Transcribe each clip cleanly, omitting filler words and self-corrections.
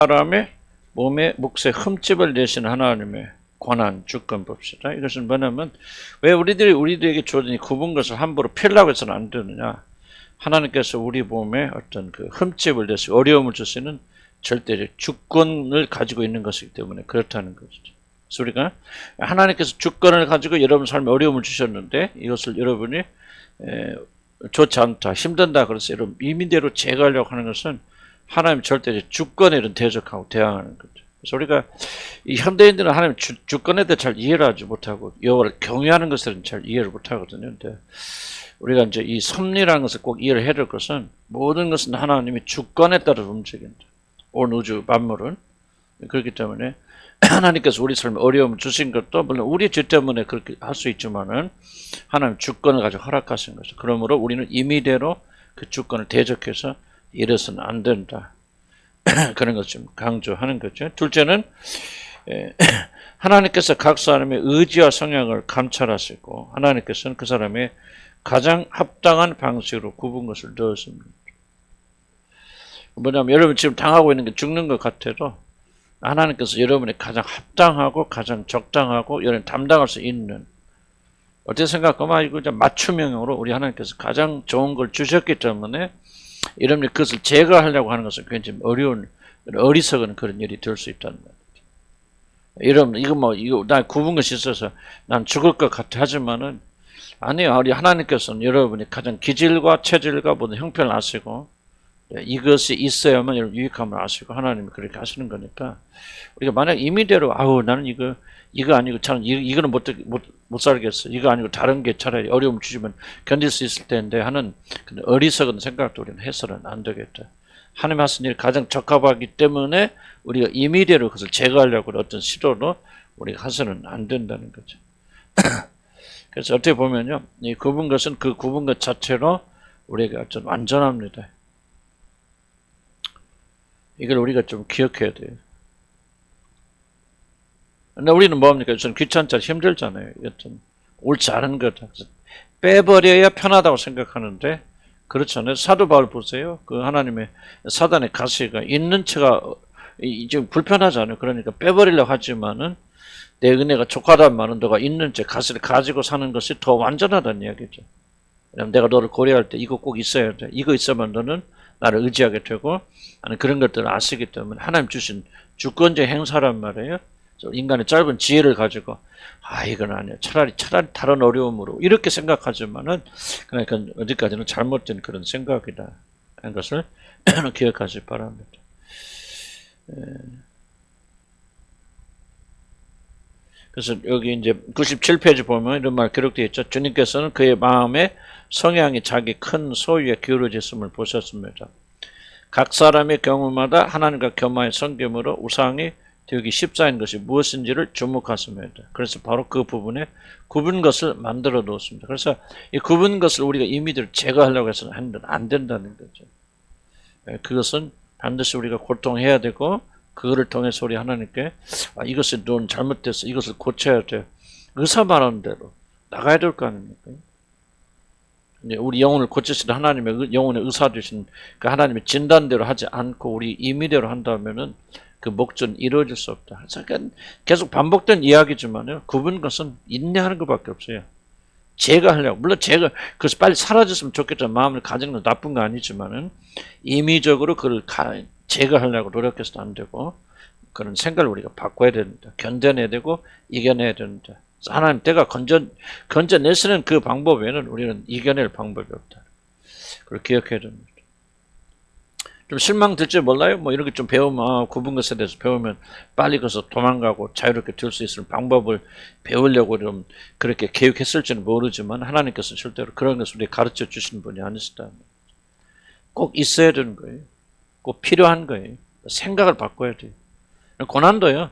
사람의 몸에 몫에 흠집을 내신 하나님의 권한, 주권 봅시다. 이것은 뭐냐면 왜 우리들에게 주어진 굽은 것을 함부로 펴려고 해서는 안 되느냐. 하나님께서 우리 몸에 어떤 그 흠집을 내서 어려움을 주시는 절대적 주권을 가지고 있는 것이기 때문에 그렇다는 것이죠. 그래서 우리가 하나님께서 주권을 가지고 여러분 삶에 어려움을 주셨는데 이것을 여러분이 좋지 않다, 힘든다 그래서 여러분 이민대로 제거하려고 하는 것은 하나님 절대적 주권에 이런 대적하고 대항하는 거죠. 그래서 우리가 이 현대인들은 하나님 주권에 대해 잘 이해를 하지 못하고 여호와를 경외하는 것들은 잘 이해를 못하거든요. 근데 우리가 이제 이 섭리라는 것을 꼭 이해를 해야 될 것은 모든 것은 하나님의 주권에 따라 움직인다. 온 우주 만물은 그렇기 때문에 하나님께서 우리 삶에 어려움을 주신 것도 물론 우리 죄 때문에 그렇게 할 수 있지만은 하나님 주권을 가지고 허락하신 거죠. 그러므로 우리는 임의대로 그 주권을 대적해서 이래서는 안 된다. 그런 것을 좀 강조하는 거죠. 둘째는 하나님께서 각 사람의 의지와 성향을 감찰하시고 하나님께서는 그 사람의 가장 합당한 방식으로 굽은 것을 넣었습니다. 뭐냐면 여러분 지금 당하고 있는 게 죽는 것 같아도 하나님께서 여러분이 가장 합당하고 가장 적당하고 여러분 담당할 수 있는 어떻게 생각하면 이거 맞춤형으로 우리 하나님께서 가장 좋은 걸 주셨기 때문에 여러분이 그것을 제거하려고 하는 것은 굉장히 어려운 어리석은 그런 일이 될 수 있다는 거죠. 여러분 이거 나 굽은 것이 있어서 난 죽을 것 같아 하지만은 아니요. 우리 하나님께서는 여러분이 가장 기질과 체질과 모든 형편을 아시고 이것이 있어야만 여러분 유익함을 아시고 하나님이 그렇게 하시는 거니까 우리가 만약 임의대로 나는 이거 아니고 참 이거는 못 살겠어. 이거 아니고 다른 게 차라리 어려움 주시면 견딜 수 있을 텐데 하는 어리석은 생각도 우리는 해서는 안 되겠다. 하나님 하신 일이 가장 적합하기 때문에 우리가 임의대로 그것을 제거하려고 어떤 시도로 우리가 해서는 안 된다는 거죠. 그래서 어떻게 보면요, 이 굽은 것은 그 굽은 것 자체로 우리가 좀 완전합니다. 이걸 우리가 좀 기억해야 돼요. 근데 우리는 뭐합니까? 좀 귀찮잖아요. 힘들잖아요. 이거 좀 옳지 않은 거다. 빼버려야 편하다고 생각하는데 그렇잖아요. 사도 바울 보세요. 그 하나님의 사단의 가시가 있는 채가 지금 불편하잖아요. 그러니까 빼버리려고 하지만은 내 은혜가 족하단 말은 너가 있는 채 가시를 가지고 사는 것이 더 완전하다는 이야기죠. 왜냐면 내가 너를 고려할 때 이거 꼭 있어야 돼. 이거 있으면 너는 나를 의지하게 되고 나는 그런 것들을 아시기 때문에 하나님 주신 주권적 행사란 말이에요. 인간의 짧은 지혜를 가지고 이건 아니야. 차라리 다른 어려움으로 이렇게 생각하지만은 그러니까 어디까지는 잘못된 그런 생각이다 하는 것을 기억하시기 바랍니다. 그래서 여기 이제 97페이지 보면 이런 말 기록되어 있죠. 주님께서는 그의 마음에 성향이 자기 큰 소유에 기울어졌음을 보셨습니다. 각 사람의 경우마다 하나님과 겸하여 섬김으로 우상이 되기 십자인 것이 무엇인지를 주목하십니다. 그래서 바로 그 부분에 굽은 것을 만들어 놓습니다. 그래서 이 굽은 것을 우리가 임의대로 제거하려고 해서는 안 된다는 거죠. 그것은 반드시 우리가 고통해야 되고 그거를 통해서 우리 하나님께 이것이 넌 잘못됐어. 이것을 고쳐야 돼. 의사 말하는 대로 나가야 될 거 아닙니까? 우리 영혼을 고치시는 하나님의 영혼의 의사 되신 그 하나님의 진단대로 하지 않고 우리 임의대로 한다면은 그 목적은 이루어질 수 없다. 계속 반복된 이야기지만요. 굽은 것은 인내하는 것밖에 없어요. 제거하려고. 물론 그것이 빨리 사라졌으면 좋겠다는 마음을 가지는 건 나쁜 거 아니지만은 임의적으로 그걸 제거하려고 노력해서도 안 되고 그런 생각을 우리가 바꿔야 됩니다. 견뎌내야 되고 이겨내야 됩니다. 하나님 때가 건져내시는 그 방법 외에는 우리는 이겨낼 방법이 없다. 그걸 기억해야 됩니다. 좀 실망될지 몰라요. 이렇게 좀 배우면 굽은 것에 대해서 배우면 빨리 가서 도망가고 자유롭게 될 수 있는 방법을 배우려고 좀 그렇게 계획했을지는 모르지만 하나님께서 절대로 그런 것을 우리에게 가르쳐 주시는 분이 아니시다. 꼭 있어야 되는 거예요. 꼭 필요한 거예요. 생각을 바꿔야 돼요. 고난도요.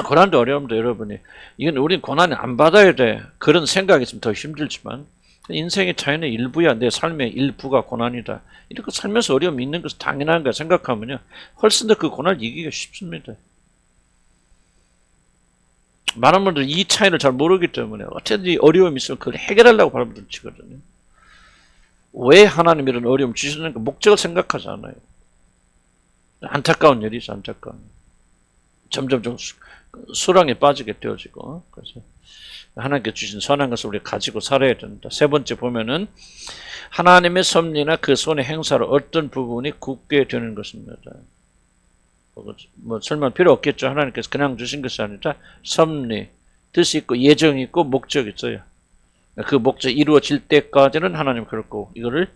고난도 어려움도 여러분이 이건 우린 고난을 안 받아야 돼. 그런 생각이 있으면 더 힘들지만 인생의 자연의 일부야. 내 삶의 일부가 고난이다. 이렇게 살면서 어려움이 있는 것은 당연한 거야 생각하면요. 훨씬 더 그 고난을 이기기가 쉽습니다. 많은 분들이 이 차이를 잘 모르기 때문에 어쨌든 어려움이 있으면 그걸 해결하려고 발버둥 치거든요. 왜 하나님이 이런 어려움 주시는가 목적을 생각하지 않아요. 안타까운 일이죠, 안타까운. 점점 좀 수렁에 빠지게 되어지고. 그래서 하나님께 주신 선한 것을 우리가 가지고 살아야 된다. 세 번째 보면은 하나님의 섭리나 그 손의 행사로 어떤 부분이 굳게 되는 것입니다. 뭐 설명 필요 없겠죠. 하나님께서 그냥 주신 것이 아니라 섭리, 뜻이 있고 예정이 있고 목적이 있어요. 그 목적이 이루어질 때까지는 하나님 그렇고 이거를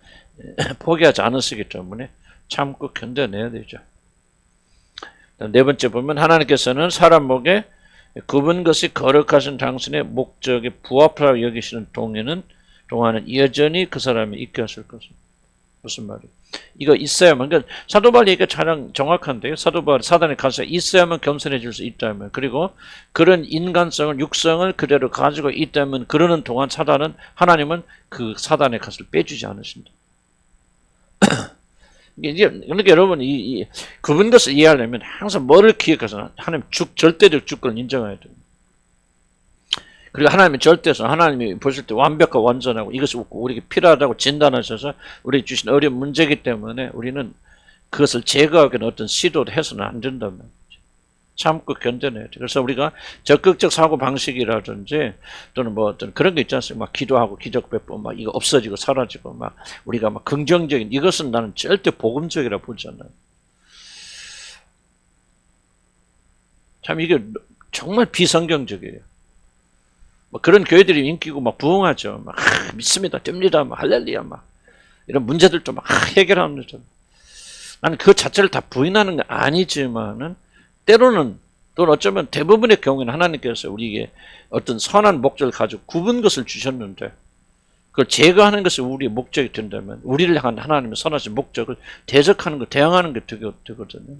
포기하지 않으시기 때문에 참고 견뎌내야 되죠. 네 번째 보면 하나님께서는 사람 목에 굽은 것이 거룩하신 당신의 목적에 부합하라고 여기시는 동안은 여전히 그 사람이 있게 하실 것입니다. 무슨 말이에요? 이거 있어야만, 그러니까 사도 바울 얘기가 가장 정확한데요. 사도 바울 사단의 가시가 있어야만 겸손해질 수 있다면, 그리고 그런 인간성을, 육성을 그대로 가지고 있다면 그러는 동안 하나님은 그 사단의 가시를 빼주지 않으신다. 그러니까 여러분 이 굽은 것을 이해하려면 항상 뭐를 기억해서 하나님 절대적 주권을 인정해야 됩니다. 그리고 하나님의 절대성, 하나님이 보실 때 완벽하고 완전하고 이것이 우리에게 필요하다고 진단하셔서 우리에게 주신 어려운 문제이기 때문에 우리는 그것을 제거하기 위한 어떤 시도도 해서는 안 된다면 참고 견뎌내야 돼. 그래서 우리가 적극적 사고 방식이라든지 또는 뭐 어떤 그런 게 있지 않습니까? 막 기도하고 기적 베푸고 막 이거 없어지고 사라지고 막 우리가 막 긍정적인 이것은 나는 절대 복음적이라 보지 않아요. 참 이게 정말 비성경적이에요. 뭐 그런 교회들이 인기고 막 부흥하죠. 막 믿습니다, 됩니다, 막 할렐루야, 막 이런 문제들도 막 해결합니다. 나는 그 자체를 다 부인하는 건 아니지만은 때로는 또는 어쩌면 대부분의 경우에는 하나님께서 우리에게 어떤 선한 목적을 가지고 굽은 것을 주셨는데 그걸 제거하는 것이 우리의 목적이 된다면 우리를 향한 하나님의 선하신 목적을 대적하는 것, 대항하는 게 되거든요.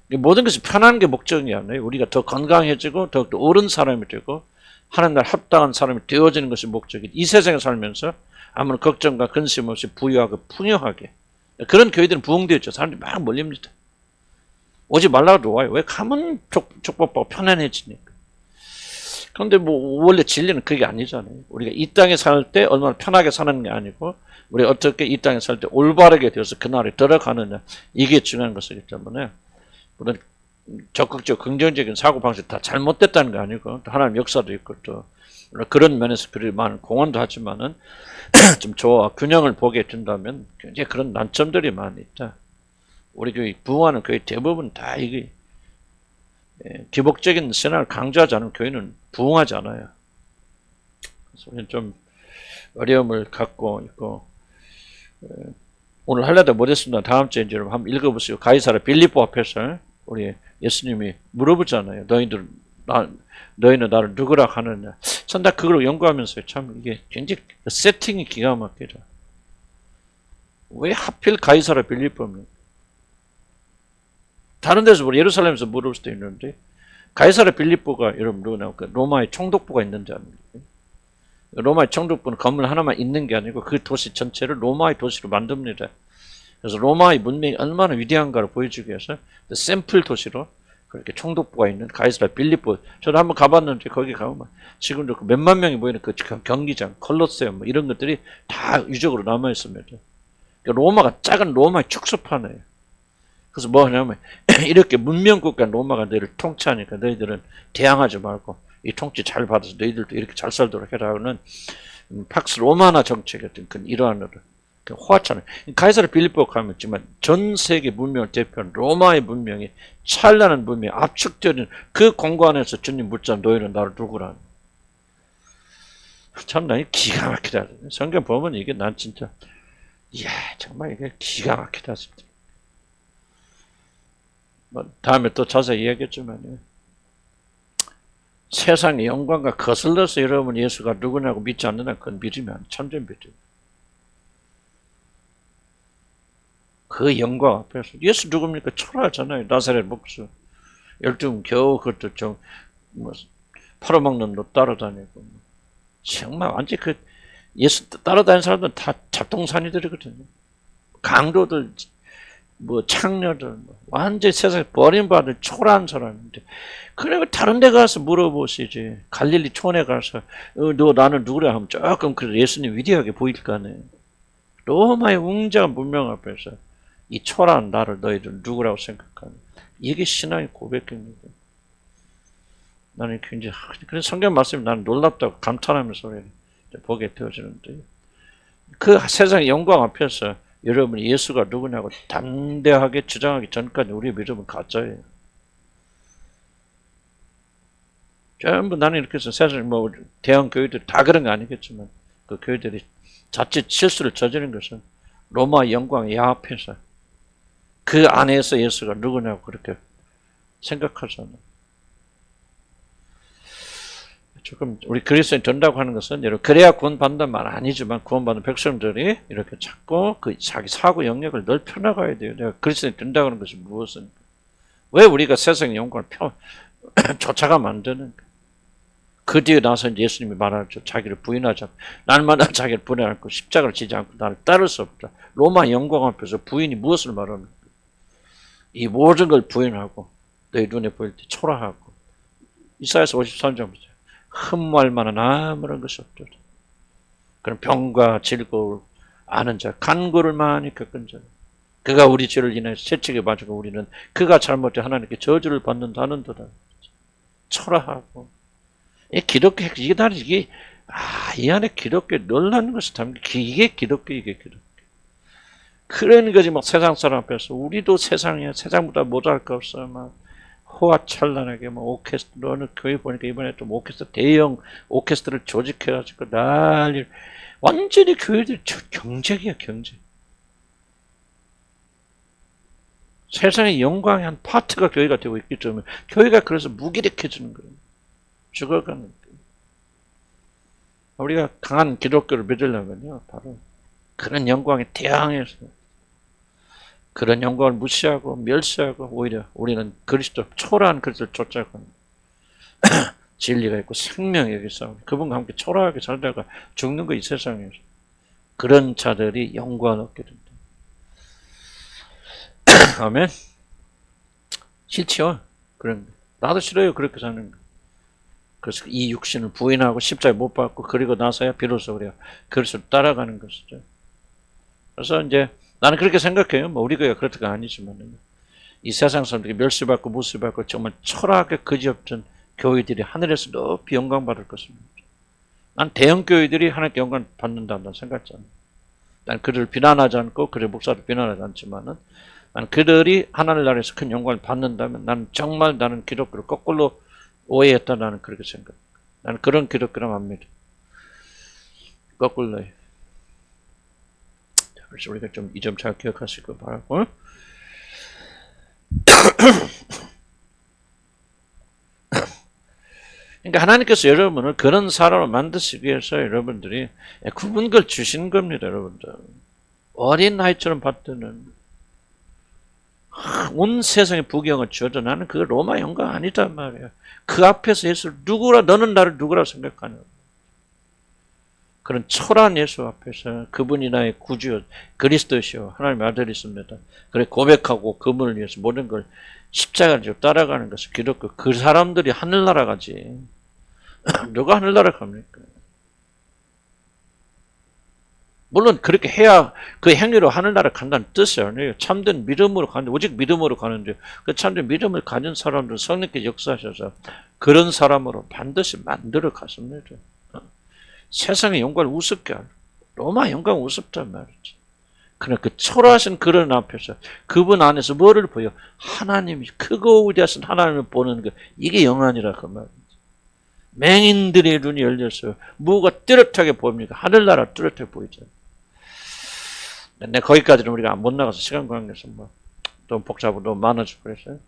모든 것이 편한 게 목적이 아니에요. 우리가 더 건강해지고 더욱더 옳은 사람이 되고 하나님 나라 합당한 사람이 되어지는 것이 목적이지. 이 세상에 살면서 아무런 걱정과 근심 없이 부유하고 풍요하게 그런 교회들은 부흥되었죠. 사람들이 막 몰립니다. 오지 말라고 와요. 왜? 가면 족밥하고 편안해지니까. 그런데 뭐 원래 진리는 그게 아니잖아요. 우리가 이 땅에 살 때 얼마나 편하게 사는 게 아니고 우리가 어떻게 이 땅에 살 때 올바르게 되어서 그날에 들어가느냐 이게 중요한 것이기 때문에 물론 적극적 긍정적인 사고방식 다 잘못됐다는 게 아니고 또 하나님 역사도 있고 또 그런 면에서 그리 많은 공헌도 하지만은 좀 저와 균형을 보게 된다면 굉장히 그런 난점들이 많이 있다. 우리 교회 부흥하는 교회 대부분 다 이게 기복적인 신앙을 강조하지 않은 교회는 부흥하지 않아요. 그래서 우리는 좀 어려움을 갖고 있고 오늘 하려다 못했습니다. 다음 주에 이제 한번 읽어보세요. 가이사라 빌립보 앞에서 우리 예수님이 물어보잖아요. 너희는 나를 누구라 하느냐. 전 다 그걸 연구하면서 참 이게 굉장히 세팅이 기가 막히다. 왜 하필 가이사라 빌립보입니까? 다른 데서 예루살렘에서 물을 수도 있는데 가이사라 빌립보가 여러분 누구나 로마의 총독부가 있는지 아닙니까? 로마의 총독부는 건물 하나만 있는 게 아니고 그 도시 전체를 로마의 도시로 만듭니다. 그래서 로마의 문명이 얼마나 위대한가를 보여주기 위해서 샘플 도시로 그렇게 총독부가 있는 가이사라 빌립보. 저도 한번 가봤는데 거기 가보면 지금도 몇만 명이 모이는 그 경기장, 콜로세움 뭐 이런 것들이 다 유적으로 남아 있습니다. 로마가 작은 로마의 축소판이에요. 그래서 뭐 하냐면 이렇게 문명국가 로마가 너희를 통치하니까 너희들은 대항하지 말고 이 통치 잘 받아서 너희들도 이렇게 잘 살도록 해라는 팍스 로마나 정책의 어떤 그 일환으로 호화찬을 가이사라 빌립보 가면 지만 전 세계 문명을 대표하는 로마의 문명이 찬란한 문명이 압축되는 그 공간에서 주님 묻자 너희는 나를 누구라. 참 난 기가 막히다. 성경 보면 이게 난 진짜 이야 정말 이게 기가 막히다 진짜. 뭐 다음에 또 자세히 이야기했지만 세상의 영광과 거슬러서 여러분 예수가 누구냐고 믿지 않느냐 그건 믿으면 참된 믿음. 그 영광 앞에서 예수 누굽니까? 초라하잖아요. 나사렛 목수 12명 겨우 그것도 좀 뭐 팔아먹는 놈 따라다니고 정말 완전 그 예수 따라다니는 사람들은 다 잡동사니들이거든요. 강도들 뭐 창녀들 뭐 완전 세상에 버림받은 초라한 사람인데 그래 다른 데 가서 물어보시지. 갈릴리 촌에 가서 너 나는 누구냐 하면 조금 그래 예수님 위대하게 보일 거 아니에요. 로마의 웅장한 문명 앞에서 이 초라한 나를 너희들 누구라고 생각하냐. 이게 신앙의 고백입니다. 나는 굉장히, 그래서 성경 말씀이 나는 놀랍다고 감탄하면서 보게 되어지는데, 그 세상의 영광 앞에서 여러분이 예수가 누구냐고 담대하게 주장하기 전까지 우리의 믿음은 가짜예요. 전부 나는 이렇게 해서 세상 대형 교회들 다 그런 거 아니겠지만 그 교회들이 자칫 실수를 저지른 것은 로마 영광의 야 앞에서 그 안에서 예수가 누구냐고 그렇게 생각하잖아요. 조금 우리 그리스도인 된다고 하는 것은 여러분 그래야 구원받는다는 말 아니지만 구원받는 백성들이 이렇게 자꾸 그 자기 사고 영역을 넓혀 나가야 돼요. 내가 그리스도인 된다고 하는 것이 무엇은 왜 우리가 세상의 영광을 쫓아가면 안 되는가? 그 뒤에 나서 예수님이 말하죠. 자기를 부인하자. 날마다 자기를 부인하고 십자가를 지지 않고 나를 따를 수 없다. 로마 영광 앞에서 부인이 무엇을 말합니까? 이 모든 걸 부인하고 너희 눈에 보일 때 초라하고 이사야서 53장 보세요. 흠모할 만한 아무런 것이 없도다. 그런 병과 질고를 아는 자, 간고를 많이 겪은 자. 그가 우리 죄를 인해서 채찍에 맞고 우리는 그가 잘못해 하나님께 저주를 받는다는도다. 초라하고 이 기독교 이게 나는 이게 이 안에 기독교 놀라는 것이 담긴 이게 기독교 이게 기독교. 그런 거지 막 세상 사람 앞에서 우리도 세상이야 세상보다 못할 거 없어 막 호화찬란하게 막 오케스트라 어느 교회 보니까 이번에 좀 오케스트라 대형 오케스트라를 조직해가지고 난리 완전히 교회들 경쟁이야 경쟁. 세상의 영광의 한 파트가 교회가 되고 있기 때문에 교회가 그래서 무기력해지는 거예요. 죽어가는 거예요. 우리가 강한 기독교를 믿으려면요 바로 그런 영광에 대항해서 그런 영광을 무시하고 멸시하고 오히려 우리는 그리스도 초라한 그리스도를 쫓아가는 진리가 있고 생명이 여기 싸우고 그분과 함께 초라하게 살다가 죽는 거 이 세상에서 그런 자들이 영광을 얻게 된다. 아멘. 싫지요? 그런 거. 나도 싫어요 그렇게 사는 거. 그래서 이 육신을 부인하고 십자가에 못 박고 그리고 나서야 비로소 우리가 그리스도를 따라가는 것이죠. 그래서 이제 나는 그렇게 생각해요. 뭐 우리 교회가 그렇다가 아니지만 이 세상 사람들이 멸시받고 무시받고 정말 초라하게 그지없던 교회들이 하늘에서 높이 영광받을 것입니다. 난 대형 교회들이 하나님께 영광 받는다는 생각하지 않아요. 난 그들을 비난하지 않고 그들 목사를 비난하지 않지만은 난 그들이 하나님 나라에서 큰 영광을 받는다면 나는 정말 나는 기독교를 거꾸로 오해했다 나는 그렇게 생각해요. 나는 그런 기독교를 압니다. 거꾸로요. 그래서 우리가 좀 이 점 잘 기억하시길 바라고. 그러니까 하나님께서 여러분을 그런 사람을 만드시기 위해서 여러분들이 구분걸 주신 겁니다, 여러분들. 어린 아이처럼 받드는 온 세상의 부경을 주어도 나는 그 로마 영광 아니단 말이야. 그 앞에서 예수를 누구라 너는 나를 누구라 생각하냐. 그런 초라한 예수 앞에서 그분이 나의 구주요 그리스도시요 하나님의 아들이십니다. 그래 고백하고 그분을 위해서 모든 걸 십자가를 따라가는 것은 기독교. 그 사람들이 하늘나라 가지. 누가 하늘나라 갑니까? 물론 그렇게 해야 그 행위로 하늘나라 간다는 뜻이 아니에요. 참된 믿음으로 가는데 오직 믿음으로 가는데 그 참된 믿음을 가진 사람들은 성령께 역사하셔서 그런 사람으로 반드시 만들어 가십니다. 세상의 영광을 우습게 하고 로마 영광 우습단 말이지. 그러나 그 초라하신 그런 앞에서 그분 안에서 뭐를 보여? 하나님이 크고 위대하신 하나님을 보는 거 이게 영안이라 그 말이지. 맹인들의 눈이 열렸어요. 뭐가 뚜렷하게 보입니까? 하늘나라 뚜렷하게 보이잖아요. 근데 거기까지는 우리가 못 나가서 시간 관계에서 뭐 너무 복잡하고 너무 많아지고 그랬어요.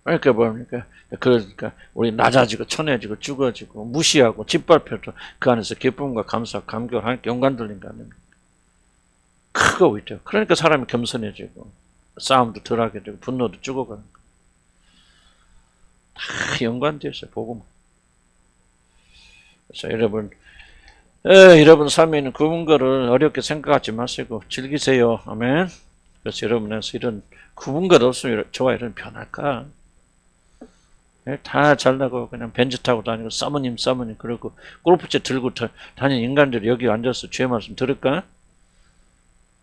그러니까 뭡니까? 그러니까 우리 낮아지고 천해지고 죽어지고 무시하고 짓밟혀도 그 안에서 기쁨과 감사, 감격을 하나님께 영광 돌린 거 아닙니까? 크고 있죠. 그러니까 사람이 겸손해지고 싸움도 덜하게 되고 분노도 죽어가는 거. 다 연관되어 있어요. 복음. 그래서 여러분 삶에 있는 구분거를 어렵게 생각하지 마시고 즐기세요. 아멘. 그래서 여러분에서 이런 구분거 없으면 저와 이런 변할까? 다 잘나고 그냥 벤츠 타고 다니고 사모님 그러고 골프채 들고 다니는 인간들이 여기 앉아서 죄 말씀 들을까?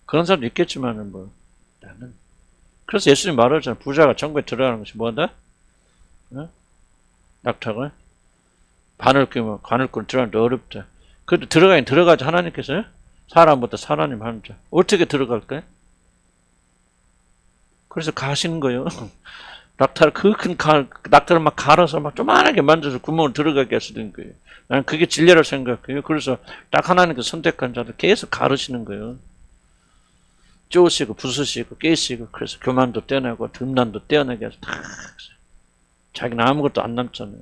그런 사람도 있겠지만은 뭐 나는 그래서 예수님 말하잖아요. 부자가 천국에 들어가는 것이 뭐다? 어? 낙타가 바늘 끼면 바늘 끼고 들어가는데 어렵다. 그래도 들어가긴 들어가지 하나님께서요. 사람보다 하나님 하는 자 어떻게 들어갈까요? 그래서 가시는 거예요. 낙타를 그 큰 낙타를 막 갈아서 막 조그만하게 만져서 구멍을 들어가게 하시는 거예요. 나는 그게 진리라고 생각해요. 그래서 딱 하나님께서 선택한 자들 계속 가르치는 거예요. 쪼으시고 부수시고 깨시고 그래서 교만도 떼어내고 듬난도 떼어내게 해서 다 자기는 아무것도 안 남잖아요.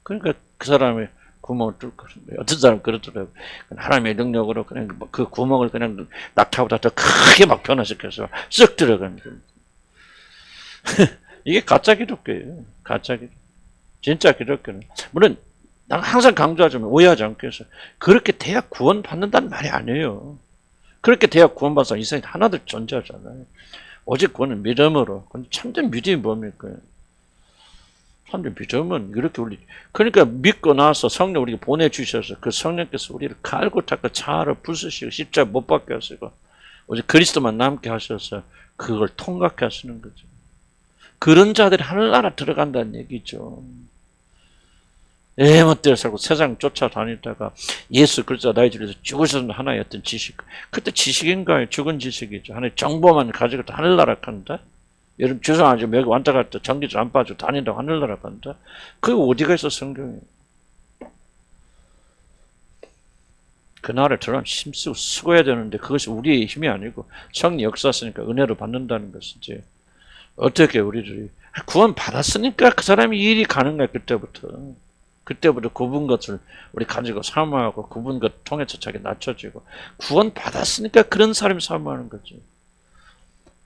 그러니까 그 사람의 구멍을 뚫고 어떤 사람은 그러더라고요. 하나님의 능력으로 그냥 그 구멍을 그냥 낙타보다 더 크게 막 변화시켜서 쓱 들어가는 거예요. 이게 가짜 기독교예요. 가짜 기독교. 진짜 기독교는 물론 난 항상 강조하지만 오해하지 않기 위해서 그렇게 돼야 구원 받는다는 말이 아니에요. 그렇게 돼야 구원 받는 사람 이 세상에 하나도 존재하잖아요. 오직 구원은 믿음으로. 근데 참된 믿음이 뭡니까? 참된 믿음은 이렇게 우리 그러니까 믿고 나서 성령 우리가 보내주셔서 그 성령께서 우리를 갈고 닦고 차로 부수시고 십자가 못 박게 하시고 오직 그리스도만 남게 하셔서 그걸 통각해 하시는 거죠. 그런 자들이 하늘나라 들어간다는 얘기죠. 애멋대로 살고 세상 쫓아다니다가 예수 그리스도 나의 주에서 죽으셨던 하나의 어떤 지식. 그때 지식인가요? 죽은 지식이죠. 하나의 정보만 가지고 하늘나라 간다. 여러분 죄송하지만 여기 왔다 갔다 전기줄 안 빠지고 다닌다고 하늘나라 간다. 그게 어디가 있어 성경에. 그 나라를 들어가면 힘쓰고 수고해야 되는데 그것이 우리의 힘이 아니고 성령 역사였으니까 은혜로 받는다는 것이지. 어떻게 우리들이 구원 받았으니까 그 사람이 일이 가능해. 그때부터 굽은 것을 우리 가지고 사모하고 굽은 것 통해서 자기 낮춰지고 구원 받았으니까 그런 사람이 사모하는 거지.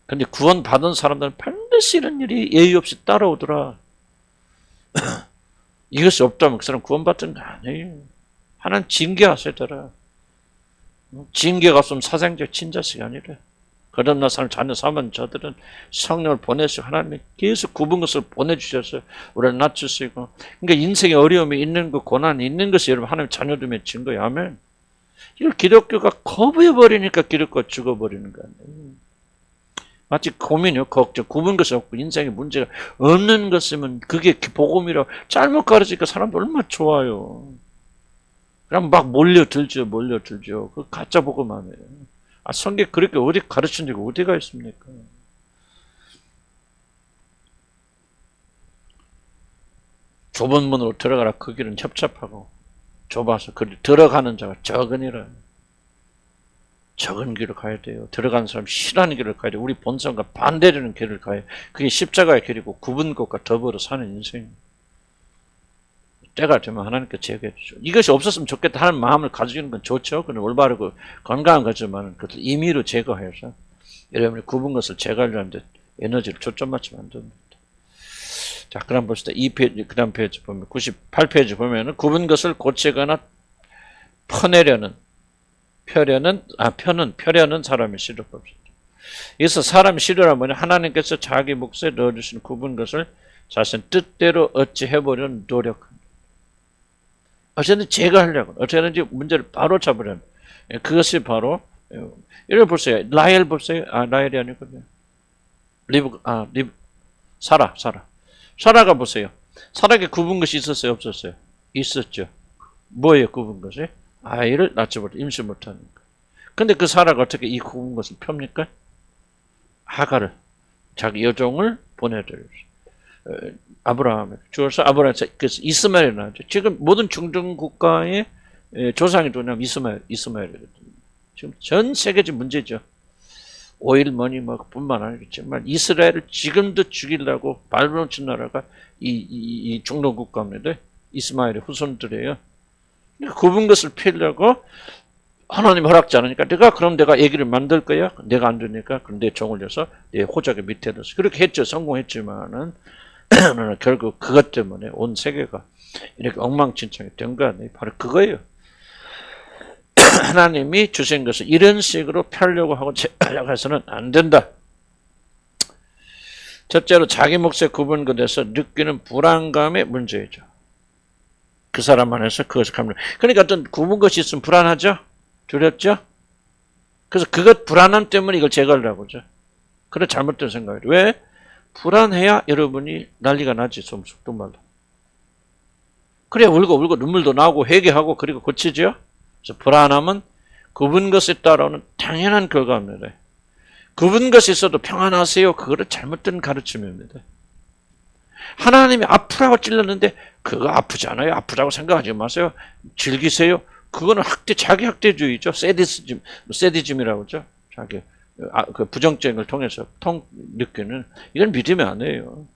근데 구원 받은 사람들은 반드시 이런 일이 예의 없이 따라오더라. 이것이 없다면 그 사람 구원 받은 거 아니에요. 하나님 징계하셔야 되라. 징계가 없으면 사생적 친자식 아니래. 그런 나 사람 자녀 삼은 자들은 성령을 보내시고 하나님이 계속 굽은 것을 보내주셔서 우리를 낮추시고 그러니까 인생에 어려움이 있는 것 고난이 있는 것이 여러분 하나님 자녀됨의 증거야. 아멘. 이걸 기독교가 거부해버리니까 기독교가 죽어버리는 거 아니에요. 마치 고민이요. 걱정 굽은 것이 없고 인생에 문제가 없는 것이면 그게 복음이라고 잘못 가르치니까 사람들 얼마나 좋아요. 그럼 막 몰려들죠. 그 가짜 복음 아니에요. 성경 그렇게 어디 가르친 적이 어디가 있습니까? 좁은 문으로 들어가라. 그 길은 협잡하고 좁아서 들어가는 자가 적으니라. 적은 길을 가야 돼요. 들어가는 사람 싫어하는 길을 가야 돼요. 우리 본성과 반대되는 길을 가야 돼요. 그게 십자가의 길이고 굽은 것과 더불어 사는 인생입니다. 때가 되면 하나님께 제거해 주죠. 이것이 없었으면 좋겠다 하는 마음을 가지는 건 좋죠. 그건 올바르고 건강한 거지만 그것을 임의로 제거해서 여러분이 굽은 것을 제거하려는데 에너지를 초점 맞추면 안 됩니다. 자, 그럼 봅시다. 이 페이지, 그 다음 페이지 보면 98페이지 보면은 굽은 것을 고치거나 펴려는 사람의 시로 봅시다. 여기서 사람의 시로란 뭐냐? 하나님께서 자기 몫에 넣어주신 굽은 것을 자신 뜻대로 어찌해보려는 노력합니다. 어쨌든 제거하려고, 어쨌든지 문제를 바로 잡으려는. 그것이 바로, 이걸 보세요. 라헬 보세요. 라헬이 아니거든요. 사라가 보세요. 사라에게 굽은 것이 있었어요? 없었어요? 있었죠. 뭐예요, 굽은 것이? 아이를 낳지 못해, 임신 못하니까. 근데 그 사라가 어떻게 이 굽은 것을 펴니까? 하가를, 자기 여종을 보내드려요. 아브라함에 주어서 아브라함에서 그래서 이스마엘이 나왔죠. 지금 모든 중동 국가의 조상이 누구냐면 이스마엘이거든요. 지금 전 세계적 문제죠. 오일머니 뿐만 아니겠지만 이스라엘을 지금도 죽이려고 발버둥 친 나라가 이 중동 국가입니다. 이스마엘의 후손들이에요. 굽은 것을 피려고 하나님 허락지 않으니까 내가 얘기를 만들 거야. 내가 안 되니까 그럼 내 종을 줘서 내 호적의 밑에 넣어서 그렇게 했죠. 성공했지만은 결국 그것 때문에 온 세계가 이렇게 엉망진창이 된 거 아니에요. 바로 그거예요. 하나님이 주신 것을 이런 식으로 펴려고 하고 제하려고 해서는 안 된다. 첫째로 자기 몫에 굽은 것에서 느끼는 불안감의 문제이죠. 그 사람 안에서 그것을 감는. 그러니까 어떤 굽은 것이 있으면 불안하죠? 두렵죠? 그래서 그것 불안함 때문에 이걸 제거하려고 하죠. 그래 잘못된 생각이에요. 왜? 불안해야 여러분이 난리가 나지, 좀 속도 말로. 그래야 울고 눈물도 나고 회개하고 그리고 고치죠. 그래서 불안함은 굽은 것에 따라오는 당연한 결과입니다. 굽은 것이 있어도 평안하세요. 그거는 잘못된 가르침입니다. 하나님이 아프라고 찔렀는데 그거 아프지 않아요. 아프다고 생각하지 마세요. 즐기세요. 그거는 자기 학대주의죠. 세디즘이라고 하죠. 자기 그 부정적인 걸 통해서 느끼는, 이건 믿음이 아니에요.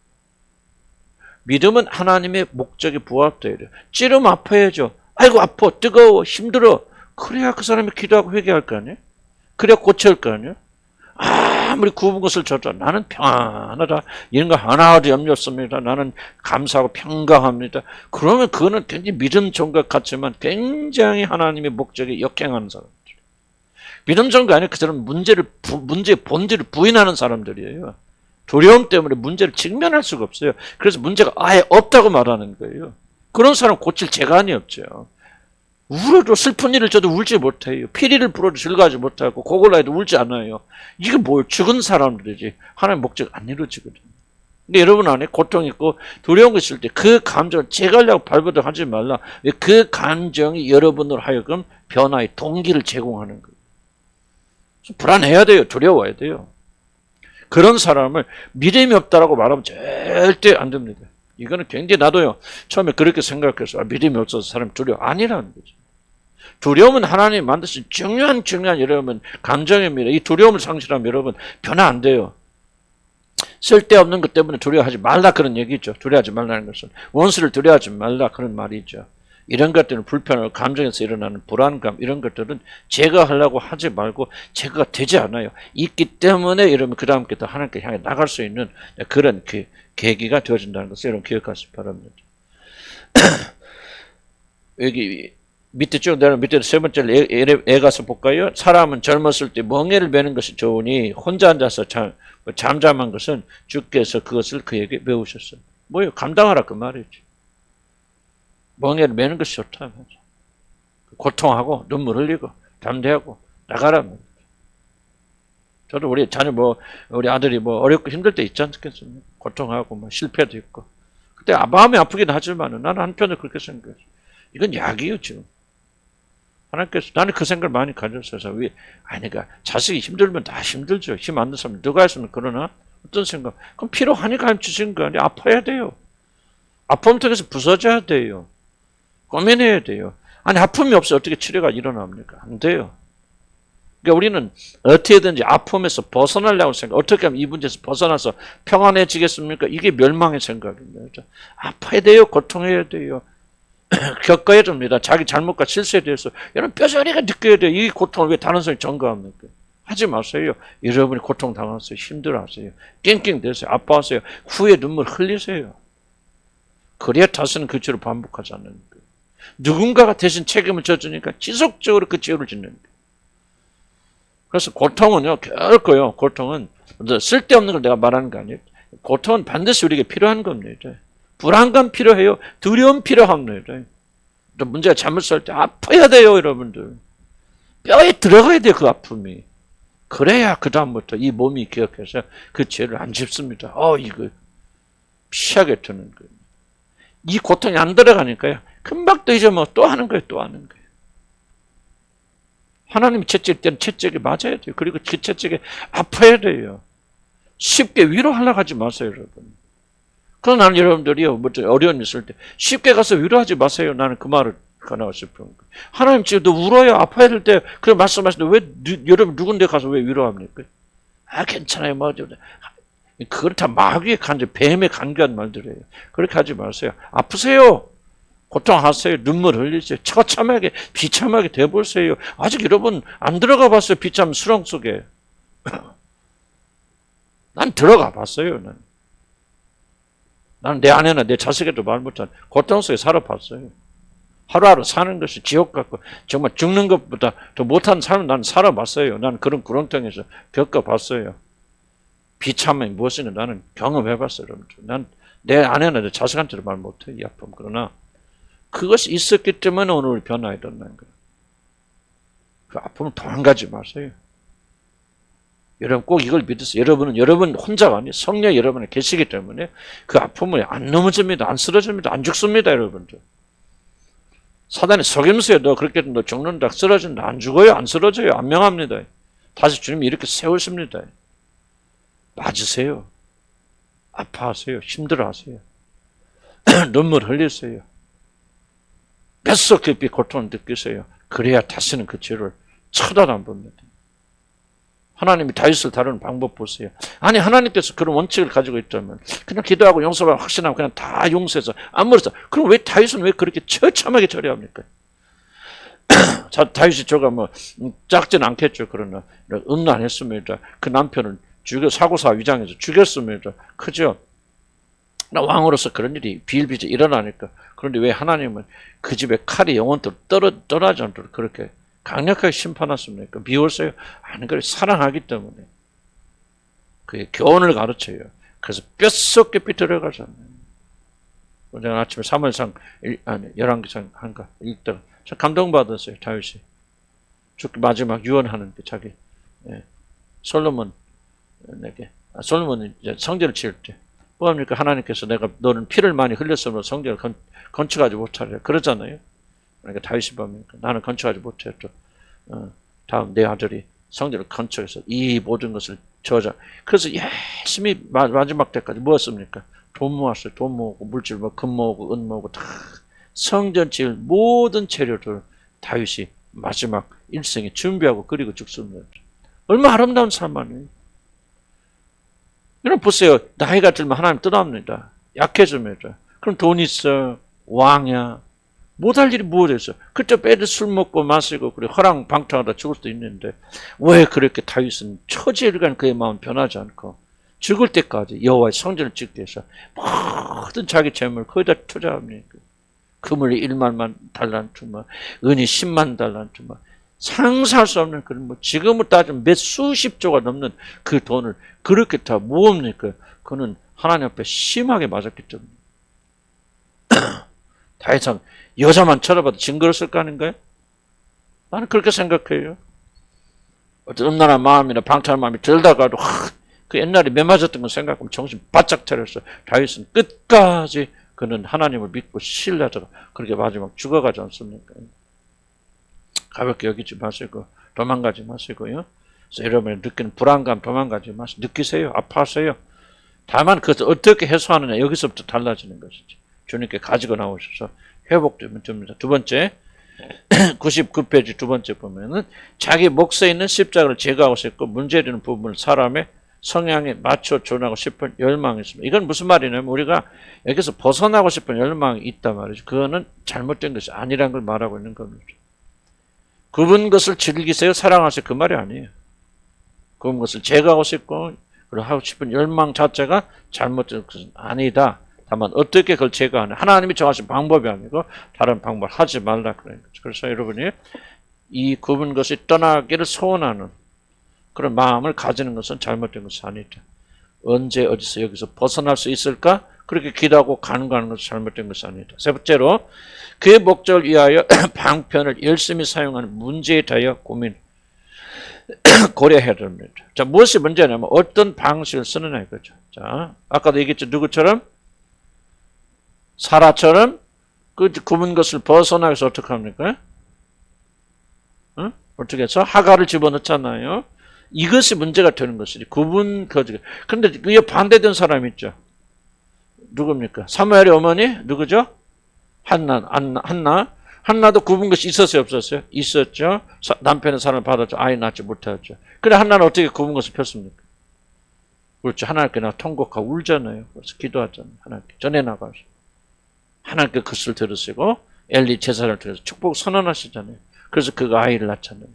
믿음은 하나님의 목적에 부합돼야 돼요. 찌르면 아파야죠. 아이고 아파, 뜨거워, 힘들어. 그래야 그 사람이 기도하고 회개할 거 아니에요. 그래야 고칠 거 아니에요. 아무리 굽은 것을 줘도 나는 평안하다, 이런 거 하나도 염려 없습니다, 나는 감사하고 평강합니다. 그러면 그거는 굉장히 믿음 좋은 것 같지만 굉장히 하나님의 목적에 역행하는 사람들. 믿음 좋은 거 아니에요. 그 사람은 문제의 본질을 부인하는 사람들이에요. 두려움 때문에 문제를 직면할 수가 없어요. 그래서 문제가 아예 없다고 말하는 거예요. 그런 사람 고칠 재간이 없죠. 울어도 슬픈 일을 저도 울지 못해요. 피리를 불어도 즐거워하지 못하고 고골라해도 울지 않아요. 이게 뭘, 죽은 사람들이지 하나님의 목적 안 이루어지거든요. 근데 여러분 안에 고통이 있고 두려운 거 있을 때 그 감정을 제거하려고 발버둥 하지 말라. 그 감정이 여러분으로 하여금 변화의 동기를 제공하는 거예요. 불안해야 돼요. 두려워야 돼요. 그런 사람을 믿음이 없다라고 말하면 절대 안 됩니다. 이거는 굉장히, 나도요 처음에 그렇게 생각해서 믿음이 없어서 사람이 두려워, 아니라는 거죠. 두려움은 하나님이 만드신 중요한 여러분 감정입니다. 이 두려움을 상실하면 여러분 변화 안 돼요. 쓸데없는 것 때문에 두려워하지 말라, 그런 얘기죠. 두려워하지 말라는 것은 원수를 두려워하지 말라, 그런 말이죠. 이런 것들은 불편하고 감정에서 일어나는 불안감, 이런 것들은 제거하려고 하지 말고 제거가 되지 않아요. 있기 때문에 여러분 그 다음부터 하나님께 향해 나갈 수 있는 그런 계기가 되어진다는 것을 여러분 기억하시기 바랍니다. 여기 밑에 쭉 내려, 밑에 세 번째 애 가서 볼까요? 사람은 젊었을 때 멍에를 매는 것이 좋으니 혼자 앉아서 잠잠한 것은 주께서 그것을 그에게 배우셨어요. 뭐예요? 감당하라, 그 말이지. 멍에를 매는 것이 좋다. 고통하고 눈물 흘리고 담대하고 나가라. 저도 우리 자녀 우리 아들이 어렵고 힘들 때 있지 않겠습니까? 고통하고 실패도 있고. 그때 마음이 아프긴 하지만 나는 한편으로 그렇게 생각해요. 이건 약이에요, 지금. 하나님께서, 나는 그 생각을 많이 가졌어서, 그러니까 자식이 힘들면 다 힘들죠. 힘 안 든 사람 누가 했으면. 그러나 어떤 생각? 그럼 필요하니까 하나님 주신 거 아니에요. 아파야 돼요. 아픔 통해서 부서져야 돼요. 고민해야 돼요. 아니 아픔이 없어 어떻게 치료가 일어납니까? 안 돼요. 그러니까 우리는 어떻게든지 아픔에서 벗어나려고 생각. 어떻게 하면 이 문제에서 벗어나서 평안해지겠습니까? 이게 멸망의 생각입니다. 아파야 돼요. 고통해야 돼요. 겪어야 됩니다. 자기 잘못과 실수에 대해서 여러분 뼈저리가 느껴야 돼요. 이 고통을 왜 다른 사람이 전가합니까? 하지 마세요. 여러분이 고통당하세요. 힘들어하세요. 낑낑대세요. 아파하세요. 후에 눈물 흘리세요. 그래야 다시는 그 죄를 반복하지 않는 거예요. 누군가가 대신 책임을 져주니까 지속적으로 그 죄를 짓는 거예요. 그래서 고통은요, 결코요, 고통은 쓸데없는 걸 내가 말하는 거 아니에요. 고통은 반드시 우리에게 필요한 겁니다. 불안감 필요해요. 두려움 필요합니다. 또 문제가 잘못할 때 아파야 돼요, 여러분들. 뼈에 들어가야 돼요, 그 아픔이. 그래야 그 다음부터 이 몸이 기억해서 그 죄를 안 짓습니다. 이거 피하게 되는 거예요. 이 고통이 안 들어가니까요, 금방 또 잊어먹어 또 하는 거예요, 또 하는 거예요. 하나님이 채찍일 때는 채찍이 맞아야 돼요. 그리고 그 채찍에 아파야 돼요. 쉽게 위로하려고 하지 마세요, 여러분. 그러나 나는 여러분들이요, 어려운 일 있을 때 쉽게 가서 위로하지 마세요. 나는 그 말을 전하고 싶은 거예요. 하나님 지금 너 울어요, 아파야 될 때 그래 말씀하시는데 왜 여러분 누군데 가서 왜 위로합니까? 괜찮아요, 맞아. 그걸 다 마귀의 간주, 뱀의 간교한 말들이에요. 그렇게 하지 마세요. 아프세요. 고통하세요. 눈물 흘리세요. 처참하게 비참하게 돼보세요. 아직 여러분 안 들어가 봤어요. 비참 수렁 속에. 난 들어가 봤어요. 나는 내 아내나 내 자식에도 말 못한 고통 속에 살아봤어요. 하루하루 사는 것이 지옥 같고 정말 죽는 것보다 더 못한 삶을 나는 살아봤어요. 나는 그런 구렁텅이에서 겪어봤어요. 비참함이 무엇인가 나는 경험해봤어요. 난 내 아내나 내 자식한테도 말 못해, 이 아픔. 그러나 그것이 있었기 때문에 오늘 변화가 일어난 거예요. 그 아픔을 도망가지 마세요. 여러분 꼭 이걸 믿으세요. 여러분은 여러분 혼자가 아니에요. 성령 여러분에 계시기 때문에 그 아픔을 안 넘어집니다. 안 쓰러집니다. 안 죽습니다. 여러분들. 사단이 속임수에 너 그렇게 너 죽는다, 쓰러진다, 안 죽어요, 안 쓰러져요, 안 명합니다. 다시 주님이 이렇게 세우십니다. 맞으세요. 아파하세요. 힘들어하세요. 눈물 흘리세요. 뱃속 깊이 고통을 느끼세요. 그래야 다시는 그 죄를 쳐다도 안 봅니다. 하나님이 다윗을 다루는 방법 보세요. 아니 하나님께서 그런 원칙을 가지고 있다면 그냥 기도하고 용서하고 확신하고 그냥 다 용서해서 아무렇다. 그럼 왜 다윗은 왜 그렇게 처참하게 처리합니까? 다윗이 저가 뭐 작진 않겠죠. 그러나 음란했습니다. 그 남편을 죽여 사고사 위장해서 죽였습니다. 그죠? 왕으로서 그런 일이 비일비재 일어나니까. 그런데 왜 하나님은 그 집에 칼이 영원토록 떠나지 않도록 그렇게 강력하게 심판하십니까? 미웠어요? 아니, 그래 사랑하기 때문에. 그의 교훈을 가르쳐요. 그래서 뼛속 깊이 들어가잖아요. 오늘 아침에 사무엘상 11기상 한가 읽다가 참 감동받았어요. 다윗이. 죽기 마지막 유언하는 게 자기 솔로몬이 이제 성전을 지을 때 뭐합니까? 하나님께서 너는 피를 많이 흘렸으므로 성전을 건축하지 못하리라 그러잖아요. 그러니까 다윗이 뭡니까? 나는 건축하지 못했죠. 다음 내 아들이 성전을 건축해서 이 모든 것을 저자. 그래서 열심히 마지막 때까지 뭐였습니까? 돈 모았어요. 돈 모으고 물질 뭐 금 모으고 은 모으고 다 성전 지을 모든 재료를 다윗이 마지막 일생에 준비하고 그리고 죽습니다. 얼마나 아름다운 삶 아니에요? 여러분 보세요. 나이가 들면 하나님 떠납니다. 약해집니다. 그럼 돈 있어. 왕이야. 못할 일이 무엇이었어? 그때 빼도 술 먹고 마시고 그래 허랑방탕하다 죽을 수도 있는데 왜 그렇게 다윗은 처지일간 그의 마음 변하지 않고 죽을 때까지 여호와의 성전을 짓기 위해서 모든 자기 재물을 거기다 투자합니까? 금을 1만 달란트만 은이 10만 달란트만 상상할 수 없는 그런 뭐 지금으로 따지면 몇 수십조가 넘는 그 돈을 그렇게 다 모읍니까? 그는 하나님 앞에 심하게 맞았기 때문에 다윗은 여자만 쳐다봐도 징그러웠을 거 아닌가요? 나는 그렇게 생각해요. 어떤 음란한 마음이나 방탕한 마음이 들다가도 그 옛날에 매 맞았던 거 생각하면 정신 바짝 차렸어. 다윗은 끝까지 그는 하나님을 믿고 신뢰하다가 그렇게 마지막 죽어가지 않습니까? 가볍게 여기지 마시고 도망가지 마시고요. 그래서 여러분이 느끼는 불안감 도망가지 마시고 느끼세요. 아파하세요. 다만 그것을 어떻게 해소하느냐 여기서부터 달라지는 것이지. 주님께 가지고 나오셔서 회복되면 됩니다. 두 번째 99페이지 두 번째 보면은 자기 몫에 있는 십자가를 제거하고 싶고 문제되는 부분을 사람의 성향에 맞춰 존하고 싶은 열망이 있습니다. 이건 무슨 말이냐면 우리가 여기서 벗어나고 싶은 열망이 있단 말이죠. 그거는 잘못된 것이 아니라는 걸 말하고 있는 겁니다. 굽은 것을 즐기세요, 사랑하세요 그 말이 아니에요. 굽은 것을 제거하고 싶고 그리고 하고 싶은 열망 자체가 잘못된 것은 아니다. 다만 어떻게 그걸 제거하냐. 하나님이 정하신 방법이 아니고 다른 방법을 하지 말라 그런 거죠. 그래서 여러분이 이 굽은 것이 떠나기를 소원하는 그런 마음을 가지는 것은 잘못된 것이 아니다. 언제 어디서 여기서 벗어날 수 있을까? 그렇게 기도하고 간구하는 것은 잘못된 것이 아니다. 세 번째로 그의 목적을 위하여 방편을 열심히 사용하는 문제에 대하여 고려해야 됩니다. 자, 무엇이 문제냐면 어떤 방식을 쓰느냐 이거죠. 자, 아까도 얘기했죠. 누구처럼? 사라처럼 그 굽은 것을 벗어나기 위해서 어떻게 합니까? 어떻게 해서 하가를 집어넣잖아요. 이것이 문제가 되는 것이지. 굽은 거지. 그런데 그에 반대된 사람이 있죠. 누굽니까? 사무엘의 어머니 누구죠? 한나도 굽은 것이 있었어요, 없었어요? 있었죠. 남편의 사랑을 받았죠. 아이 낳지 못했죠. 그래 한나는 어떻게 굽은 것을 폈습니까? 그렇죠. 하나님께 나 통곡하고 울잖아요. 그래서 기도하잖아요. 하나님께 전해 나가서. 하나님께 그것을 들으시고 엘리 제사를 드려서 축복 선언하시잖아요. 그래서 그가 아이를 낳잖아요.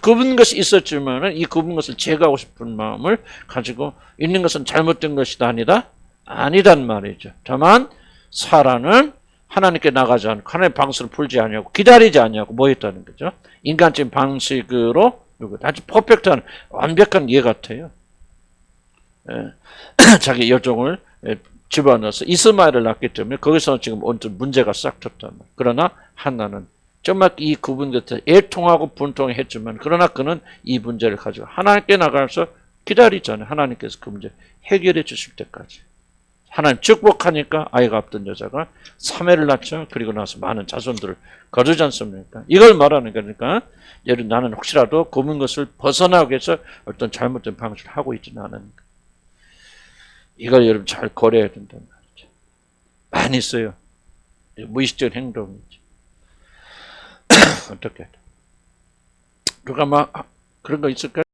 굽은 것이 있었지만 이 굽은 것을 제거하고 싶은 마음을 가지고 있는 것은 잘못된 것이다 아니다? 아니단 말이죠. 다만 사라는 하나님께 나가지 않고 하나님의 방식을 풀지 아니하고 기다리지 아니하고 뭐 했다는 거죠? 인간적인 방식으로 아주 퍼펙트한 완벽한 예 같아요. 자기 여종을 집어넣어서 이스마엘을 낳기 때문에 거기서 지금 문제가 싹 쳤단 말이에요. 그러나 한나는 정말 이 그분 같아 애통하고 분통했지만 그러나 그는 이 문제를 가지고 하나님께 나가서 기다리잖아요. 하나님께서 그 문제 해결해 주실 때까지. 하나님 축복하니까 아이가 없던 여자가 3회를 낳죠. 그리고 나서 많은 자손들을 거두지 않습니까? 이걸 말하는 거니까 여러분 나는 혹시라도 그분 것을 벗어나기 위해서 어떤 잘못된 방식을 하고 있지는 않으니까. 이걸 여러분 잘 고려해야 된단 말이죠. 많이 있어요. 무의식적인 행동이죠. 어떻게? 누가 막 그런 거 있을까요?